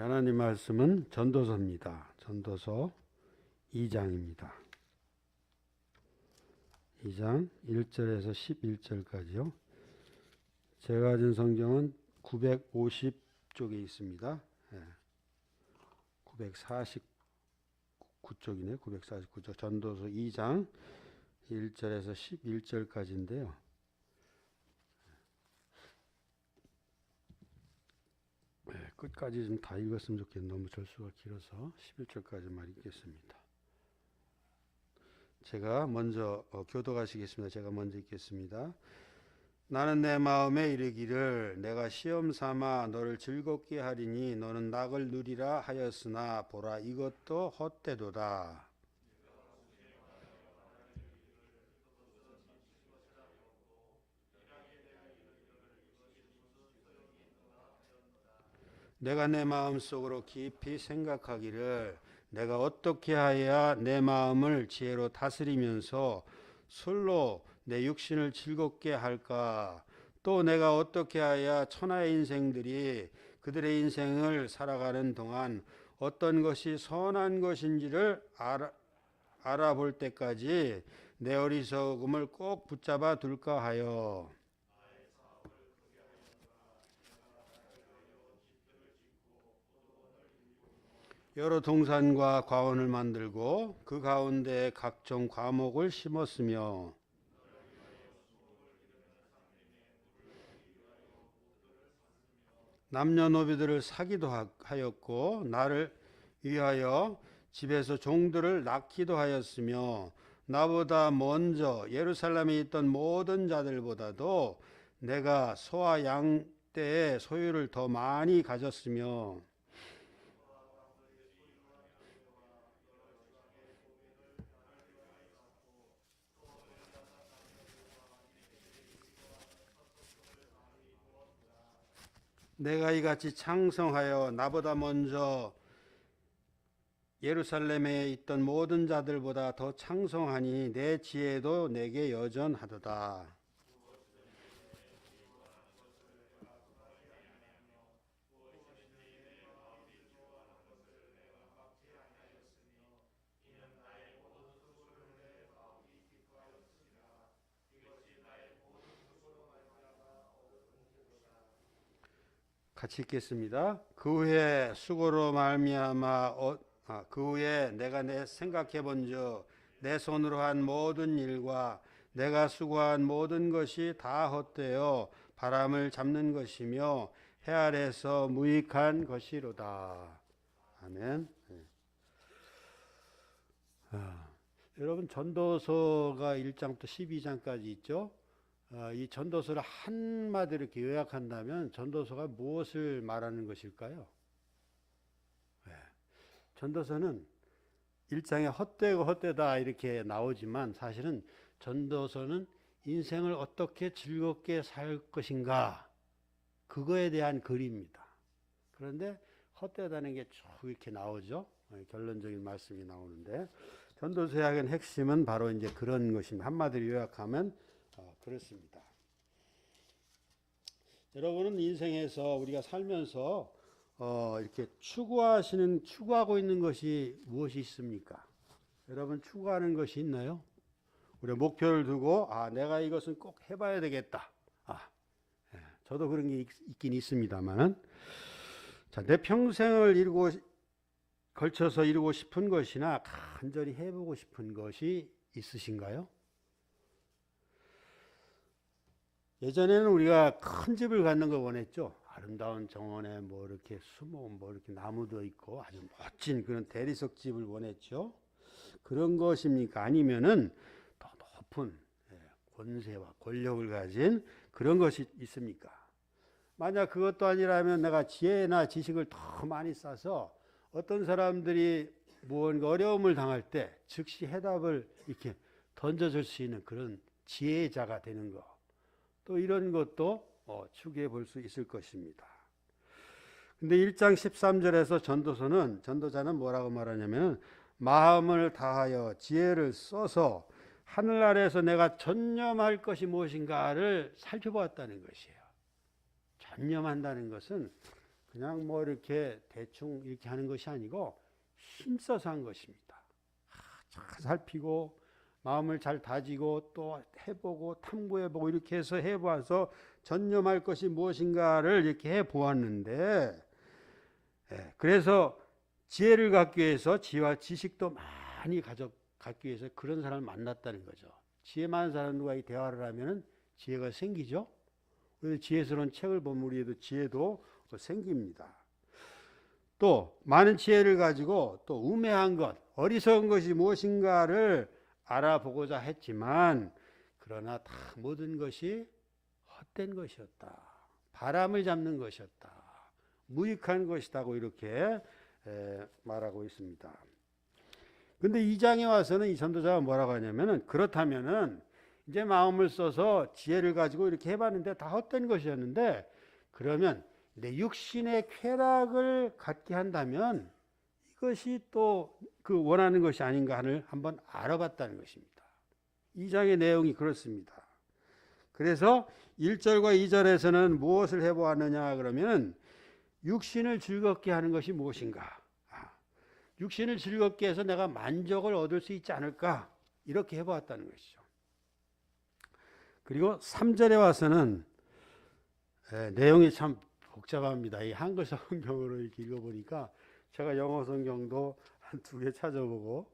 하나님 말씀은 전도서입니다. 전도서 2장입니다. 2장 1절에서 11절까지요. 제가 가진 성경은 950쪽에 있습니다. 949쪽이네요. 949쪽. 전도서 2장 1절에서 11절까지인데요. 끝까지 좀 다 읽었으면 좋겠는데 너무 절수가 길어서 11절까지만 읽겠습니다. 제가 먼저 교독하시겠습니다. 제가 먼저 읽겠습니다. 나는 내 마음에 이르기를 내가 시험 삼아 너를 즐겁게 하리니 너는 낙을 누리라 하였으나 보라 이것도 헛되도다. 내가 내 마음속으로 깊이 생각하기를 내가 어떻게 하여야 내 마음을 지혜로 다스리면서 술로 내 육신을 즐겁게 할까? 또 내가 어떻게 하여야 천하의 인생들이 그들의 인생을 살아가는 동안 어떤 것이 선한 것인지를 알아볼 때까지 내 어리석음을 꼭 붙잡아 둘까 하여 여러 동산과 과원을 만들고 그 가운데 각종 과목을 심었으며 남녀노비들을 사기도 하였고 나를 위하여 집에서 종들을 낳기도 하였으며 나보다 먼저 예루살렘에 있던 모든 자들보다도 내가 소와 양 떼의 소유를 더 많이 가졌으며 내가 이같이 창성하여 나보다 먼저 예루살렘에 있던 모든 자들보다 더 창성하니 내 지혜도 내게 여전하도다. 같이 읽겠습니다. 그 후에 수고로 말미암아 그 후에 내가 생각해 본즉 내 손으로 한 모든 일과 내가 수고한 모든 것이 다 헛되어 바람을 잡는 것이며 해 아래서 무익한 것이로다. 아멘. 여러분 전도서가 1장부터 12장까지 있죠. 이 전도서를 한마디로 이렇게 요약한다면 전도서가 무엇을 말하는 것일까요? 전도서는 1장에 헛되고 헛되다 이렇게 나오지만 사실은 전도서는 인생을 어떻게 즐겁게 살 것인가 그거에 대한 글입니다. 그런데 헛되다는 게 쭉 이렇게 나오죠. 결론적인 말씀이 나오는데 전도서의 핵심은 바로 이제 그런 것입니다. 한마디로 요약하면 그렇습니다. 여러분은 인생에서 우리가 살면서 이렇게 추구하고 있는 것이 무엇이 있습니까? 여러분 추구하는 것이 있나요? 우리가 목표를 두고 내가 이것은 꼭 해봐야 되겠다. 저도 그런 게 있긴 있습니다만, 내 평생을 걸쳐서 이루고 싶은 것이나 간절히 해보고 싶은 것이 있으신가요? 예전에는 우리가 큰 집을 갖는 거 원했죠. 아름다운 정원에 이렇게 이렇게 나무도 있고 아주 멋진 그런 대리석 집을 원했죠. 그런 것입니까? 아니면은 더 높은 권세와 권력을 가진 그런 것이 있습니까? 만약 그것도 아니라면 내가 지혜나 지식을 더 많이 쌓아서 어떤 사람들이 무언가 어려움을 당할 때 즉시 해답을 이렇게 던져줄 수 있는 그런 지혜자가 되는 것. 또 이런 것도 추구해 볼 수 있을 것입니다. 근데 1장 13절에서 전도자는 뭐라고 말하냐면 마음을 다하여 지혜를 써서 하늘 아래에서 내가 전념할 것이 무엇인가를 살펴보았다는 것이에요. 전념한다는 것은 그냥 뭐 이렇게 대충 이렇게 하는 것이 아니고 힘써서 한 것입니다. 잘 살피고 마음을 잘 다지고 또 해보고 탐구해보고 이렇게 해서 해봐서 전념할 것이 무엇인가를 이렇게 해보았는데, 그래서 지혜를 갖기 위해서 지혜와 지식도 많이 갖기 위해서 그런 사람을 만났다는 거죠. 지혜 많은 사람과 이 대화를 하면은 지혜가 생기죠. 그래서 지혜스러운 책을 보면 우리에도 지혜도 생깁니다. 또 많은 지혜를 가지고 또 우매한 것, 어리석은 것이 무엇인가를 알아보고자 했지만 그러나 다 모든 것이 헛된 것이었다. 바람을 잡는 것이었다. 무익한 것이다고 이렇게 말하고 있습니다. 근데 2장에 와서는 이 전도자가 뭐라고 하냐면은 그렇다면은 이제 마음을 써서 지혜를 가지고 이렇게 해봤는데 다 헛된 것이었는데 그러면 내 육신의 쾌락을 갖게 한다면 이것이 또 그 원하는 것이 아닌가를 한번 알아봤다는 것입니다. 2장의 내용이 그렇습니다. 그래서 1절과 2절에서는 무엇을 해보았느냐 그러면 육신을 즐겁게 하는 것이 무엇인가, 육신을 즐겁게 해서 내가 만족을 얻을 수 있지 않을까 이렇게 해보았다는 것이죠. 그리고 3절에 와서는 내용이 참 복잡합니다. 이 한글 성경으로 이렇게 읽어보니까 제가 영어 성경도 한 2개 찾아보고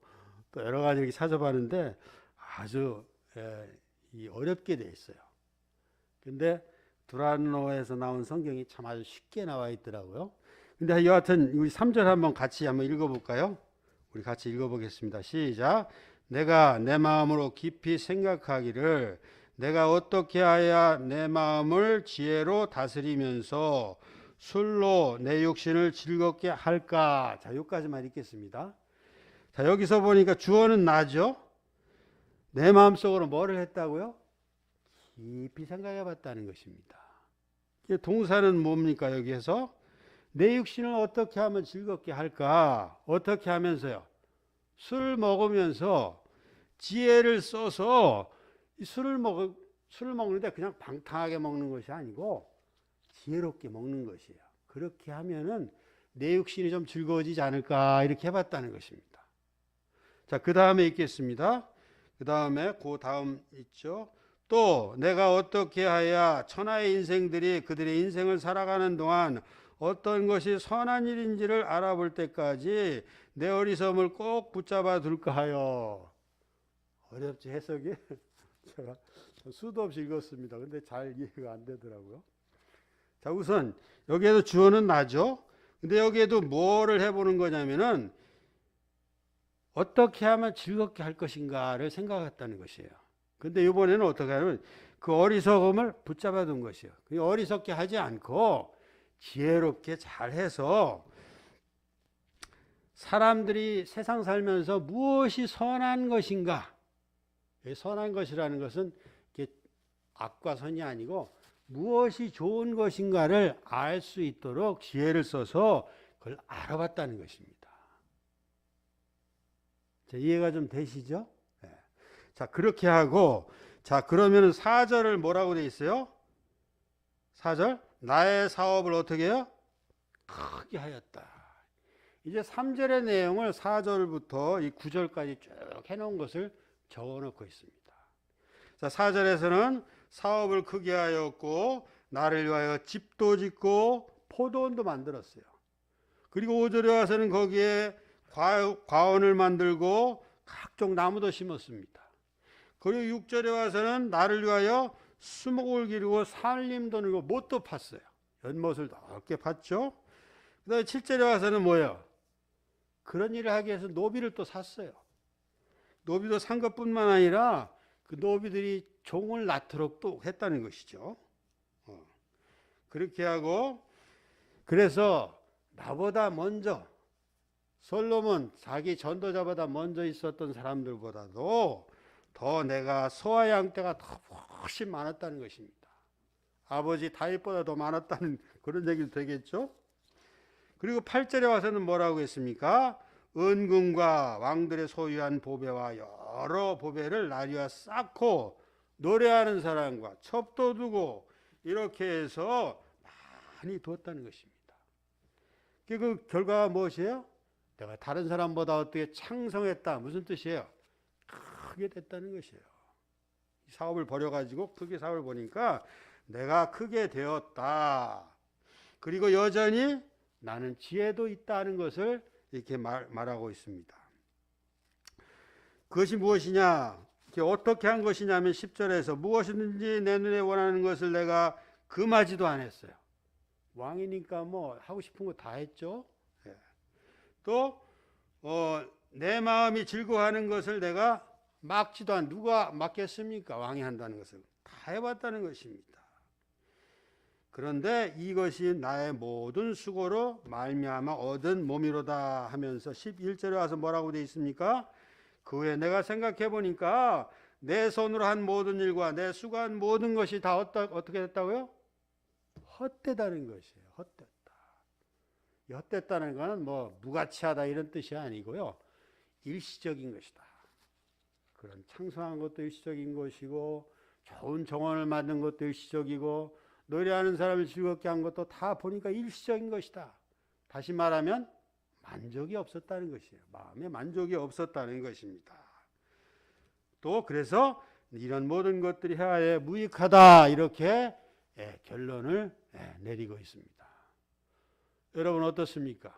또 여러 가지 이렇게 찾아봤는데 아주 어렵게 돼 있어요. 근데 두란노에서 나온 성경이 참 아주 쉽게 나와 있더라고요. 근데 여하튼 우리 3절 한번 같이 한번 읽어볼까요? 우리 같이 읽어보겠습니다. 시작. 내가 내 마음으로 깊이 생각하기를 내가 어떻게 하여야 내 마음을 지혜로 다스리면서 술로 내 육신을 즐겁게 할까. 자, 여기까지만 읽겠습니다. 자, 여기서 보니까 주어는 나죠. 내 마음속으로 뭐를 했다고요? 깊이 생각해 봤다는 것입니다. 동사는 뭡니까? 여기에서 내 육신을 어떻게 하면 즐겁게 할까? 어떻게 하면서요? 술을 먹으면서 지혜를 써서 술을 먹는데 그냥 방탕하게 먹는 것이 아니고 지혜롭게 먹는 것이에요. 그렇게 하면은 내 육신이 좀 즐거워지지 않을까 이렇게 해봤다는 것입니다. 자, 그 다음에 읽겠습니다. 그 다음에 그 다음 있죠. 또 내가 어떻게 하여야 천하의 인생들이 그들의 인생을 살아가는 동안 어떤 것이 선한 일인지를 알아볼 때까지 내 어리석음을 꼭 붙잡아 둘까 하여. 어렵지 해석이? 제가 수도 없이 읽었습니다. 근데 잘 이해가 안 되더라고요. 자, 우선 여기에도 주어는 나죠. 근데 여기에도 뭐를 해보는 거냐면은 어떻게 하면 즐겁게 할 것인가를 생각했다는 것이에요. 근데 이번에는 어떻게 하냐면 그 어리석음을 붙잡아 둔 것이에요. 어리석게 하지 않고 지혜롭게 잘해서 사람들이 세상 살면서 무엇이 선한 것인가, 선한 것이라는 것은 악과 선이 아니고 무엇이 좋은 것인가를 알 수 있도록 지혜를 써서 그걸 알아봤다는 것입니다. 자, 이해가 좀 되시죠? 네. 자, 그렇게 하고, 자, 그러면 4절을 뭐라고 돼 있어요? 4절, 나의 사업을 어떻게 해요? 크게 하였다. 이제 3절의 내용을 4절부터 이 9절까지 쭉 해놓은 것을 적어놓고 있습니다. 자, 4절에서는 사업을 크게 하였고 나를 위하여 집도 짓고 포도원도 만들었어요. 그리고 5절에 와서는 거기에 과원을 만들고 각종 나무도 심었습니다. 그리고 6절에 와서는 나를 위하여 수목을 기르고 산림도 늘고 못도 팠어요. 연못을 넓게 팠죠. 그 다음에 7절에 와서는 뭐예요? 그런 일을 하기 위해서 노비를 또 샀어요. 노비도 산 것뿐만 아니라 그 노비들이 종을 낳도록 또 했다는 것이죠. 그렇게 하고, 그래서 나보다 먼저 솔로몬 자기 전도자보다 먼저 있었던 사람들보다도 더 내가 소와 양떼가 더 훨씬 많았다는 것입니다. 아버지 다윗보다 더 많았다는 그런 얘기도 되겠죠. 그리고 8절에 와서는 뭐라고 했습니까? 은금과 왕들의 소유한 보배와 여러 보배를 나리와 쌓고 노래하는 사람과 첩도 두고 이렇게 해서 많이 두었다는 것입니다. 그 결과가 무엇이에요? 내가 다른 사람보다 어떻게 창성했다. 무슨 뜻이에요? 크게 됐다는 것이에요. 사업을 벌여가지고 크게 사업을 보니까 내가 크게 되었다. 그리고 여전히 나는 지혜도 있다는 것을 이렇게 말하고 있습니다. 그것이 무엇이냐? 어떻게 한 것이냐면 10절에서 무엇이든지 내 눈에 원하는 것을 내가 금하지도 않았어요. 왕이니까 뭐 하고 싶은 거 다 했죠. 또 내 마음이 즐거워하는 것을 내가 막지도 않. 누가 막겠습니까? 왕이 한다는 것을 다 해봤다는 것입니다. 그런데 이것이 나의 모든 수고로 말미암아 얻은 몸이로다 하면서 11절에 와서 뭐라고 되어 있습니까? 그 후에 내가 생각해 보니까 내 손으로 한 모든 일과 내 수고한 모든 것이 다 어떻게 됐다고요? 헛되다는 것이에요. 헛됐다. 헛됐다는 것은 뭐 무가치하다 이런 뜻이 아니고요. 일시적인 것이다. 그런 창성한 것도 일시적인 것이고 좋은 정원을 만든 것도 일시적이고 노래하는 사람을 즐겁게 한 것도 다 보니까 일시적인 것이다. 다시 말하면 만족이 없었다는 것이에요. 마음에 만족이 없었다는 것입니다. 또 그래서 이런 모든 것들이 해야에 무익하다 이렇게 결론을 내리고 있습니다. 여러분 어떻습니까?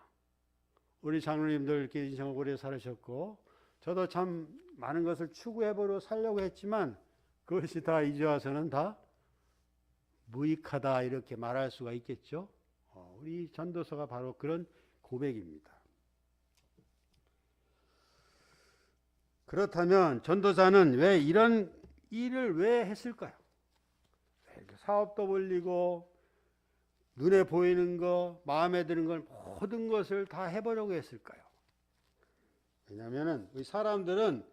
우리 장로님들 이렇게 인생을 오래 살으셨고 저도 참 많은 것을 추구해보려 살려고 했지만 그것이 다 이제 와서는 다 무익하다 이렇게 말할 수가 있겠죠. 우리 전도서가 바로 그런 고백입니다. 그렇다면 전도사는 왜 이런 일을 왜 했을까요? 사업도 벌리고 눈에 보이는 거, 마음에 드는 걸 모든 것을 다 해보려고 했을까요? 왜냐하면 우리 사람들은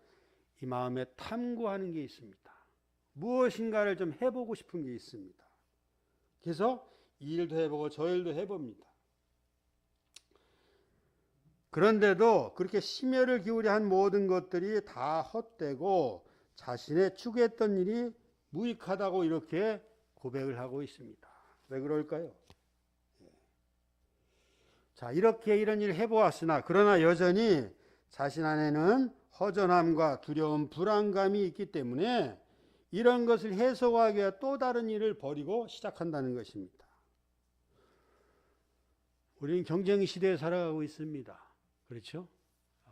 이 마음에 탐구하는 게 있습니다. 무엇인가를 좀 해보고 싶은 게 있습니다. 그래서 이 일도 해보고 저 일도 해봅니다. 그런데도 그렇게 심혈을 기울여 한 모든 것들이 다 헛되고 자신의 추구했던 일이 무익하다고 이렇게 고백을 하고 있습니다. 왜 그럴까요? 자, 이렇게 이런 일을 해보았으나 그러나 여전히 자신 안에는 허전함과 두려움, 불안감이 있기 때문에 이런 것을 해소하기 위해 또 다른 일을 벌이고 시작한다는 것입니다. 우리는 경쟁 시대에 살아가고 있습니다. 그렇죠?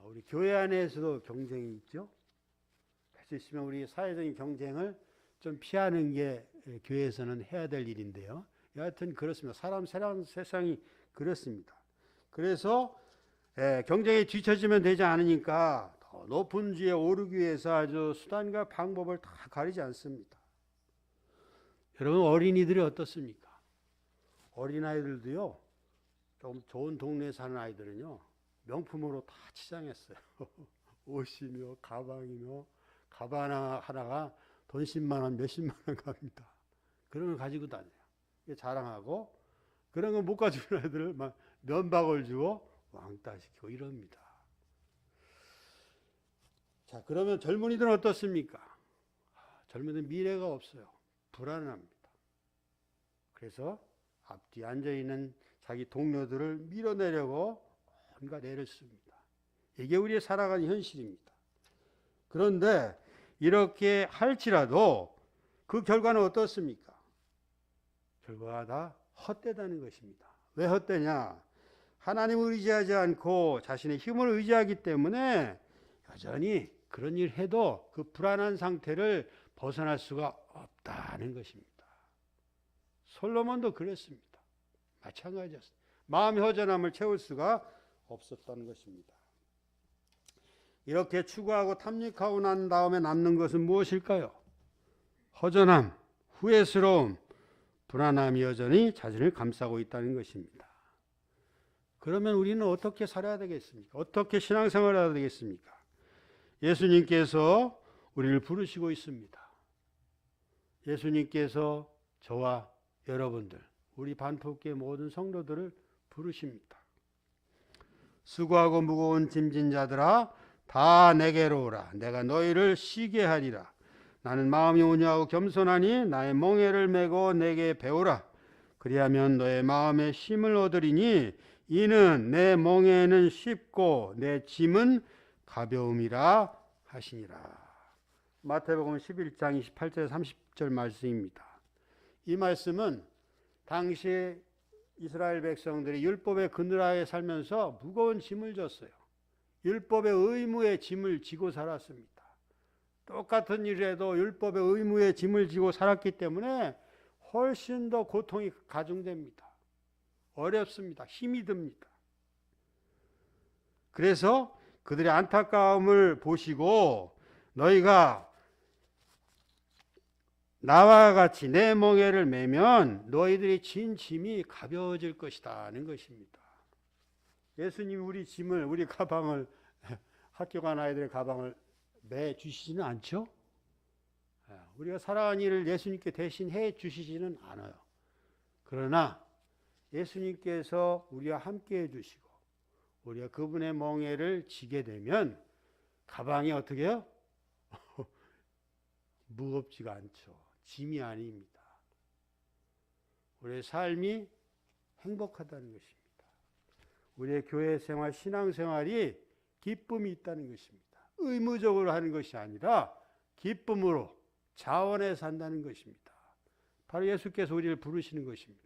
우리 교회 안에서도 경쟁이 있죠. 할 수 있으면 우리 사회적인 경쟁을 좀 피하는 게 교회에서는 해야 될 일인데요. 여하튼 그렇습니다. 사람 세상이 그렇습니다. 그래서 경쟁에 뒤처지면 되지 않으니까 더 높은 지에 오르기 위해서 아주 수단과 방법을 다 가리지 않습니다. 여러분 어린이들이 어떻습니까? 어린아이들도요. 좀 좋은 동네에 사는 아이들은요. 명품으로 다 치장했어요. 옷이며 가방이며 가방 하나가 돈 10만 원, 몇십만 원 갑니다. 그런 걸 가지고 다녀요. 자랑하고 그런 거 못 가지고 있는 애들을 막 면박을 주고 왕따시키고 이럽니다. 자, 그러면 젊은이들은 어떻습니까? 젊은이들은 미래가 없어요. 불안합니다. 그래서 앞뒤 앉아있는 자기 동료들을 밀어내려고 뭔가 애를 씁니다. 이게 우리의 살아가는 현실입니다. 그런데 이렇게 할지라도 그 결과는 어떻습니까? 결과가 다 헛되다는 것입니다. 왜 헛되냐? 하나님을 의지하지 않고 자신의 힘을 의지하기 때문에 여전히 그런 일 해도 그 불안한 상태를 벗어날 수가 없다는 것입니다. 솔로몬도 그랬습니다. 마찬가지였습니다. 마음의 허전함을 채울 수가 없었다는 것입니다. 이렇게 추구하고 탐닉하고 난 다음에 남는 것은 무엇일까요? 허전함, 후회스러움, 불안함이 여전히 자신을 감싸고 있다는 것입니다. 그러면 우리는 어떻게 살아야 되겠습니까? 어떻게 신앙생활을 해야 되겠습니까? 예수님께서 우리를 부르시고 있습니다. 예수님께서 저와 여러분들, 우리 반포교회 모든 성도들을 부르십니다. 수고하고 무거운 짐진 자들아 다 내게로 오라. 내가 너희를 쉬게 하리라. 나는 마음이 온유하고 겸손하니 나의 멍에를 메고 내게 배우라. 그리하면 너의 마음에 쉼을 얻으리니 이는 내 멍에는 쉽고 내 짐은 가벼움이라 하시니라. 마태복음 11장 28절 30절 말씀입니다. 이 말씀은 당시 이스라엘 백성들이 율법의 그늘하에 살면서 무거운 짐을 졌어요. 율법의 의무의 짐을 지고 살았습니다. 똑같은 일에도 율법의 의무의 짐을 지고 살았기 때문에 훨씬 더 고통이 가중됩니다. 어렵습니다. 힘이 듭니다. 그래서 그들의 안타까움을 보시고 너희가 나와 같이 내 멍에를 매면 너희들이 진 짐이 가벼워질 것이다는 것입니다. 예수님이 우리 짐을, 우리 가방을, 학교 간 아이들의 가방을 매 주시지는 않죠? 우리가 살아가는 일을 예수님께 대신 해 주시지는 않아요. 그러나 예수님께서 우리와 함께 해 주시고 우리가 그분의 멍에를 지게 되면 가방이 어떻게 해요? 무겁지가 않죠. 짐이 아닙니다. 우리의 삶이 행복하다는 것입니다. 우리의 교회 생활, 신앙 생활이 기쁨이 있다는 것입니다. 의무적으로 하는 것이 아니라 기쁨으로 자원해서 한다는 것입니다. 바로 예수께서 우리를 부르시는 것입니다.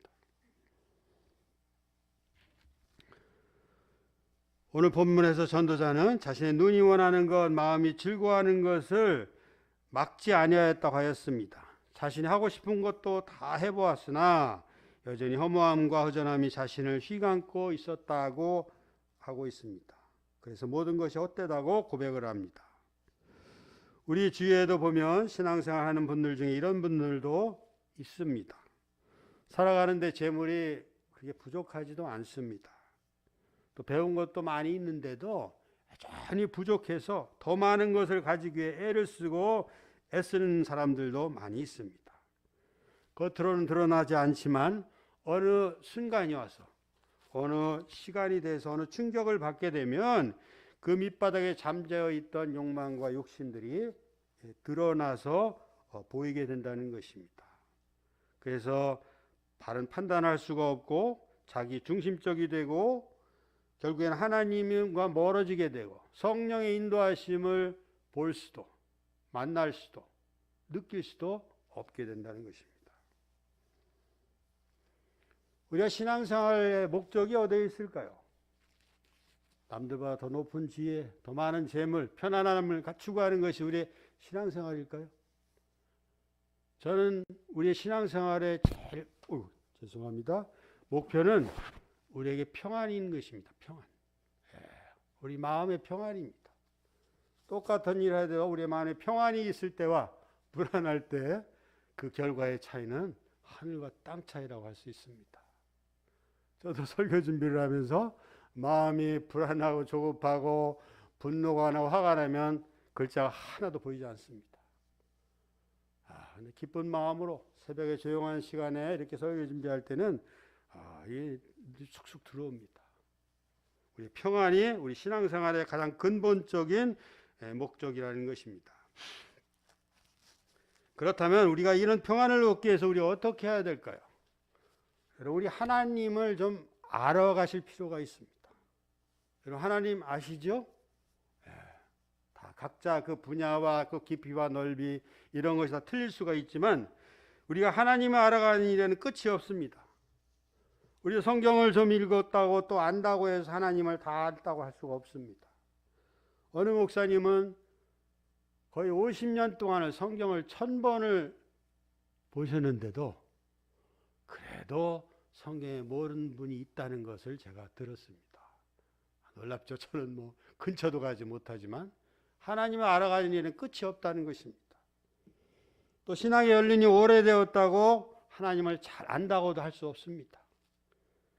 오늘 본문에서 전도자는 자신의 눈이 원하는 것, 마음이 즐거워하는 것을 막지 아니하였다고 하였습니다. 자신이 하고 싶은 것도 다 해보았으나 여전히 허무함과 허전함이 자신을 휘감고 있었다고 하고 있습니다. 그래서 모든 것이 헛되다고 고백을 합니다. 우리 주위에도 보면 신앙생활 하는 분들 중에 이런 분들도 있습니다. 살아가는데 재물이 그렇게 부족하지도 않습니다. 또 배운 것도 많이 있는데도 여전히 부족해서 더 많은 것을 가지기 위해 애를 쓰고 애쓰는 사람들도 많이 있습니다. 겉으로는 드러나지 않지만 어느 순간이 와서 어느 시간이 돼서 어느 충격을 받게 되면 그 밑바닥에 잠재어 있던 욕망과 욕심들이 드러나서 보이게 된다는 것입니다. 그래서 바른 판단할 수가 없고 자기 중심적이 되고 결국에는 하나님과 멀어지게 되고 성령의 인도하심을 볼 수도 만날 수도 느낄 수도 없게 된다는 것입니다. 우리가 신앙생활의 목적이 어디에 있을까요? 남들보다 더 높은 지혜, 더 많은 재물, 편안함을 추구하는 것이 우리의 신앙생활일까요? 저는 우리의 신앙생활의 제일 목표는 우리에게 평안인 것입니다. 평안. 우리 마음의 평안입니다. 똑같은 일을 해도 우리 마음에 평안이 있을 때와 불안할 때 그 결과의 차이는 하늘과 땅 차이라고 할 수 있습니다. 저도 설교 준비를 하면서 마음이 불안하고 조급하고 분노가 나고 화가 나면 글자가 하나도 보이지 않습니다. 근데 기쁜 마음으로 새벽에 조용한 시간에 이렇게 설교 준비할 때는 이게 쑥쑥 들어옵니다. 우리 평안이 우리 신앙생활의 가장 근본적인 목적이라는 것입니다. 그렇다면 우리가 이런 평안을 얻기 위해서 우리가 어떻게 해야 될까요? 우리 하나님을 좀 알아가실 필요가 있습니다. 여러분 하나님 아시죠? 다 각자 그 분야와 그 깊이와 넓이 이런 것이 다 틀릴 수가 있지만 우리가 하나님을 알아가는 일에는 끝이 없습니다. 우리 성경을 좀 읽었다고 또 안다고 해서 하나님을 다 안다고 할 수가 없습니다. 어느 목사님은 거의 50년 동안을 성경을 1000번을 보셨는데도 그래도 성경에 모르는 분이 있다는 것을 제가 들었습니다. 놀랍죠? 저는 근처도 가지 못하지만 하나님을 알아가는 일은 끝이 없다는 것입니다. 또 신앙의 연륜이 오래되었다고 하나님을 잘 안다고도 할 수 없습니다.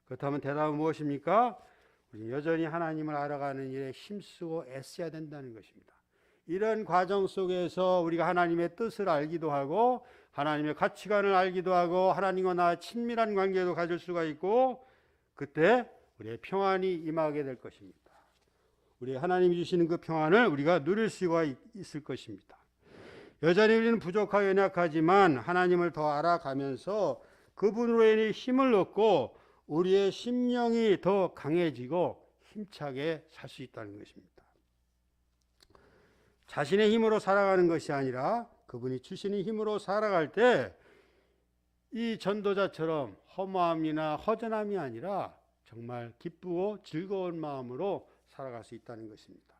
그렇다면 대답은 무엇입니까? 우리는 여전히 하나님을 알아가는 일에 힘쓰고 애써야 된다는 것입니다. 이런 과정 속에서 우리가 하나님의 뜻을 알기도 하고 하나님의 가치관을 알기도 하고 하나님과 나와 친밀한 관계도 가질 수가 있고 그때 우리의 평안이 임하게 될 것입니다. 우리 하나님이 주시는 그 평안을 우리가 누릴 수가 있을 것입니다. 여전히 우리는 부족하고 연약하지만 하나님을 더 알아가면서 그분으로 인해 힘을 얻고 우리의 심령이 더 강해지고 힘차게 살 수 있다는 것입니다. 자신의 힘으로 살아가는 것이 아니라 그분이 주시는 힘으로 살아갈 때 이 전도자처럼 허무함이나 허전함이 아니라 정말 기쁘고 즐거운 마음으로 살아갈 수 있다는 것입니다.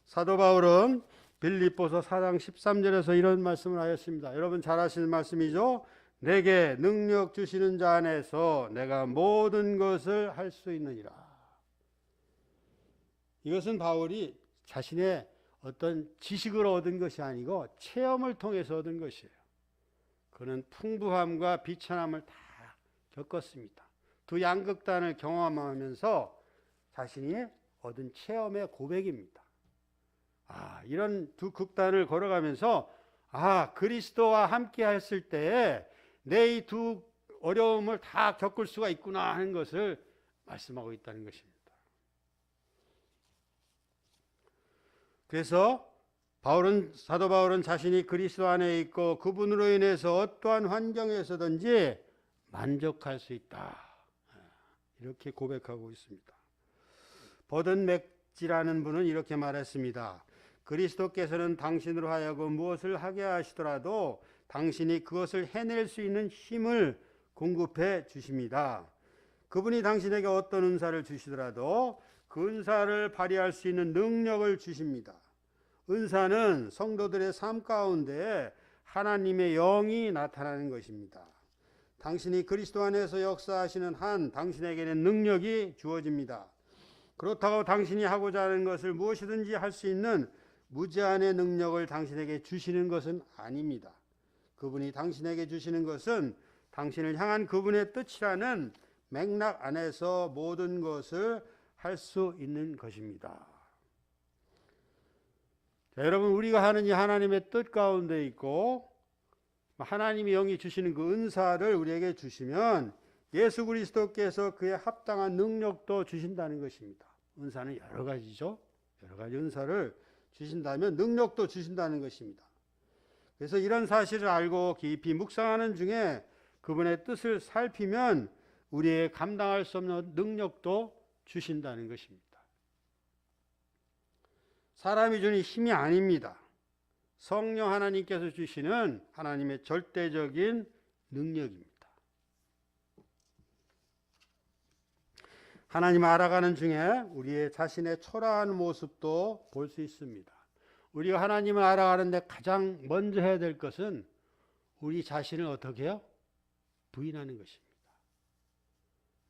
사도 바울은 빌립보서 4장 13절에서 이런 말씀을 하였습니다. 여러분 잘 아시는 말씀이죠. 내게 능력 주시는 자 안에서 내가 모든 것을 할 수 있느니라. 이것은 바울이 자신의 어떤 지식으로 얻은 것이 아니고 체험을 통해서 얻은 것이에요. 그는 풍부함과 비천함을 다 겪었습니다. 두 양극단을 경험하면서 자신이 얻은 체험의 고백입니다. 이런 두 극단을 걸어가면서 그리스도와 함께 했을 때에 내 이 두 어려움을 다 겪을 수가 있구나 하는 것을 말씀하고 있다는 것입니다. 그래서 사도 바울은 자신이 그리스도 안에 있고 그분으로 인해서 어떠한 환경에서든지 만족할 수 있다. 이렇게 고백하고 있습니다. 버든 맥지라는 분은 이렇게 말했습니다. 그리스도께서는 당신으로 하여금 무엇을 하게 하시더라도 당신이 그것을 해낼 수 있는 힘을 공급해 주십니다. 그분이 당신에게 어떤 은사를 주시더라도 그 은사를 발휘할 수 있는 능력을 주십니다. 은사는 성도들의 삶 가운데 하나님의 영이 나타나는 것입니다. 당신이 그리스도 안에서 역사하시는 한 당신에게는 능력이 주어집니다. 그렇다고 당신이 하고자 하는 것을 무엇이든지 할 수 있는 무제한의 능력을 당신에게 주시는 것은 아닙니다. 그분이 당신에게 주시는 것은 당신을 향한 그분의 뜻이라는 맥락 안에서 모든 것을 할 수 있는 것입니다. 자, 여러분 우리가 하는 이 하나님의 뜻 가운데 있고 하나님의 영이 주시는 그 은사를 우리에게 주시면 예수 그리스도께서 그에 합당한 능력도 주신다는 것입니다. 은사는 여러 가지죠. 여러 가지 은사를 주신다면 능력도 주신다는 것입니다. 그래서 이런 사실을 알고 깊이 묵상하는 중에 그분의 뜻을 살피면 우리의 감당할 수 없는 능력도 주신다는 것입니다. 사람이 주는 힘이 아닙니다. 성령 하나님께서 주시는 하나님의 절대적인 능력입니다. 하나님을 알아가는 중에 우리의 자신의 초라한 모습도 볼 수 있습니다. 우리가 하나님을 알아가는데 가장 먼저 해야 될 것은 우리 자신을 어떻게 해요? 부인하는 것입니다.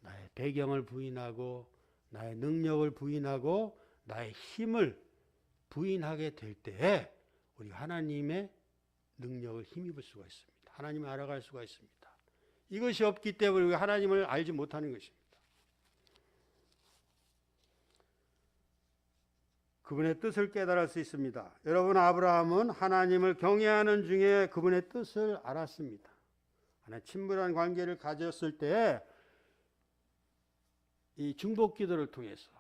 나의 배경을 부인하고 나의 능력을 부인하고 나의 힘을 부인하게 될 때에 우리가 하나님의 능력을 힘입을 수가 있습니다. 하나님을 알아갈 수가 있습니다. 이것이 없기 때문에 우리가 하나님을 알지 못하는 것입니다. 그분의 뜻을 깨달을 수 있습니다. 여러분 아브라함은 하나님을 경외하는 중에 그분의 뜻을 알았습니다. 하나님 친밀한 관계를 가졌을 때 이 중복 기도를 통해서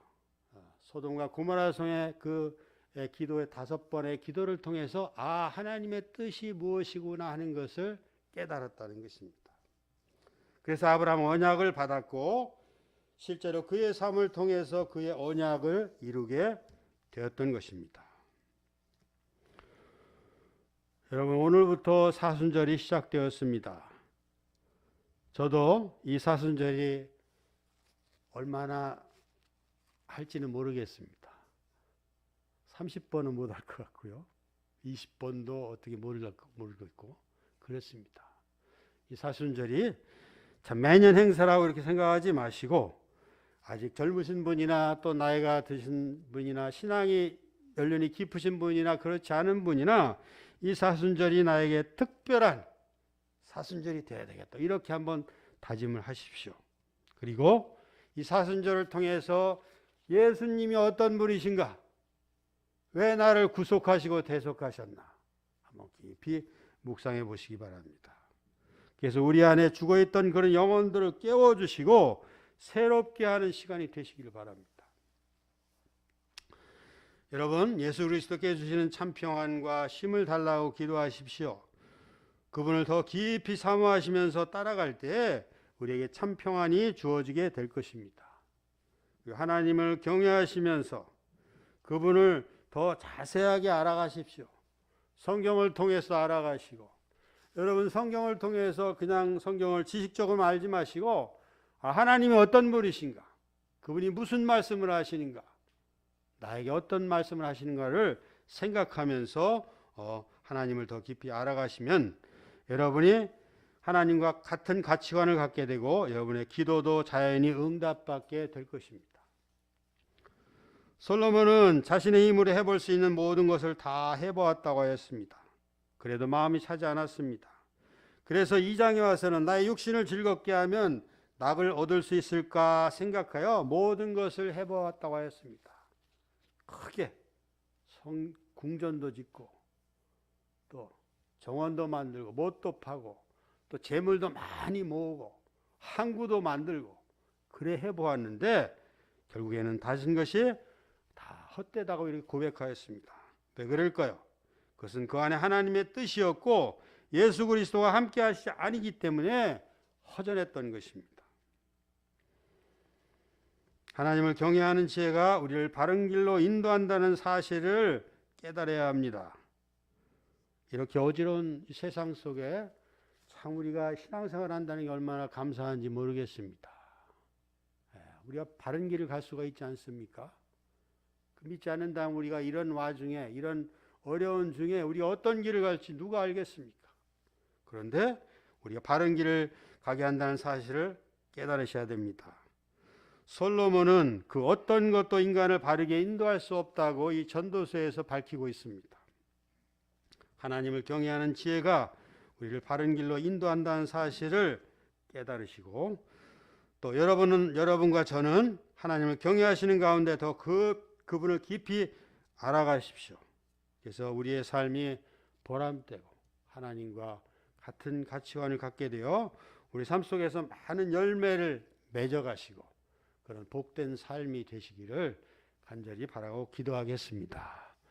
소돔과 고모라 성의 그 기도의 5번의 기도를 통해서 하나님의 뜻이 무엇이구나 하는 것을 깨달았다는 것입니다. 그래서 아브라함은 언약을 받았고 실제로 그의 삶을 통해서 그의 언약을 이루게 되었던 것입니다. 여러분 오늘부터 사순절이 시작되었습니다. 저도 이 사순절이 얼마나 할지는 모르겠습니다. 30번은 못 할 것 같고요. 20번도 어떻게 모르겠고 그렇습니다. 이 사순절이 참 매년 행사라고 이렇게 생각하지 마시고 아직 젊으신 분이나 또 나이가 드신 분이나 신앙이 연륜이 깊으신 분이나 그렇지 않은 분이나 이 사순절이 나에게 특별한 사순절이 되어야 되겠다. 이렇게 한번 다짐을 하십시오. 그리고 이 사순절을 통해서 예수님이 어떤 분이신가? 왜 나를 구속하시고 대속하셨나? 한번 깊이 묵상해 보시기 바랍니다. 그래서 우리 안에 죽어있던 그런 영혼들을 깨워주시고 새롭게 하는 시간이 되시길 바랍니다. 여러분 예수 그리스도께 주시는 참 평안과 힘을 달라고 기도하십시오. 그분을 더 깊이 사모하시면서 따라갈 때 우리에게 참 평안이 주어지게 될 것입니다. 하나님을 경외하시면서 그분을 더 자세하게 알아가십시오. 성경을 통해서 알아가시고, 여러분 성경을 통해서 그냥 성경을 지식적으로 알지 마시고 하나님이 어떤 분이신가, 그분이 무슨 말씀을 하시는가, 나에게 어떤 말씀을 하시는가를 생각하면서 하나님을 더 깊이 알아가시면 여러분이 하나님과 같은 가치관을 갖게 되고 여러분의 기도도 자연히 응답받게 될 것입니다. 솔로몬은 자신의 힘으로 해볼 수 있는 모든 것을 다 해보았다고 했습니다. 그래도 마음이 차지 않았습니다. 그래서 2장에 와서는 나의 육신을 즐겁게 하면 낙을 얻을 수 있을까 생각하여 모든 것을 해보았다고 했습니다. 크게 궁전도 짓고 또 정원도 만들고 못도 파고 또 재물도 많이 모으고 항구도 만들고 그래 해보았는데 결국에는 다신 것이 다 헛되다고 이렇게 고백하였습니다. 왜 그럴까요? 그것은 그 안에 하나님의 뜻이었고 예수 그리스도가 함께 하시지 아니기 때문에 허전했던 것입니다. 하나님을 경외하는 지혜가 우리를 바른 길로 인도한다는 사실을 깨달아야 합니다. 이렇게 어지러운 세상 속에 참 우리가 신앙생활 한다는 게 얼마나 감사한지 모르겠습니다. 우리가 바른 길을 갈 수가 있지 않습니까? 믿지 않는다면 우리가 이런 와중에 이런 어려운 중에 우리가 어떤 길을 갈지 누가 알겠습니까? 그런데 우리가 바른 길을 가게 한다는 사실을 깨달으셔야 됩니다. 솔로몬은 그 어떤 것도 인간을 바르게 인도할 수 없다고 이 전도서에서 밝히고 있습니다. 하나님을 경외하는 지혜가 우리를 바른 길로 인도한다는 사실을 깨달으시고 또 여러분과 저는 하나님을 경외하시는 가운데 더 그분을 깊이 알아가십시오. 그래서 우리의 삶이 보람되고 하나님과 같은 가치관을 갖게 되어 우리 삶 속에서 많은 열매를 맺어가시고 그런 복된 삶이 되시기를 간절히 바라고 기도하겠습니다.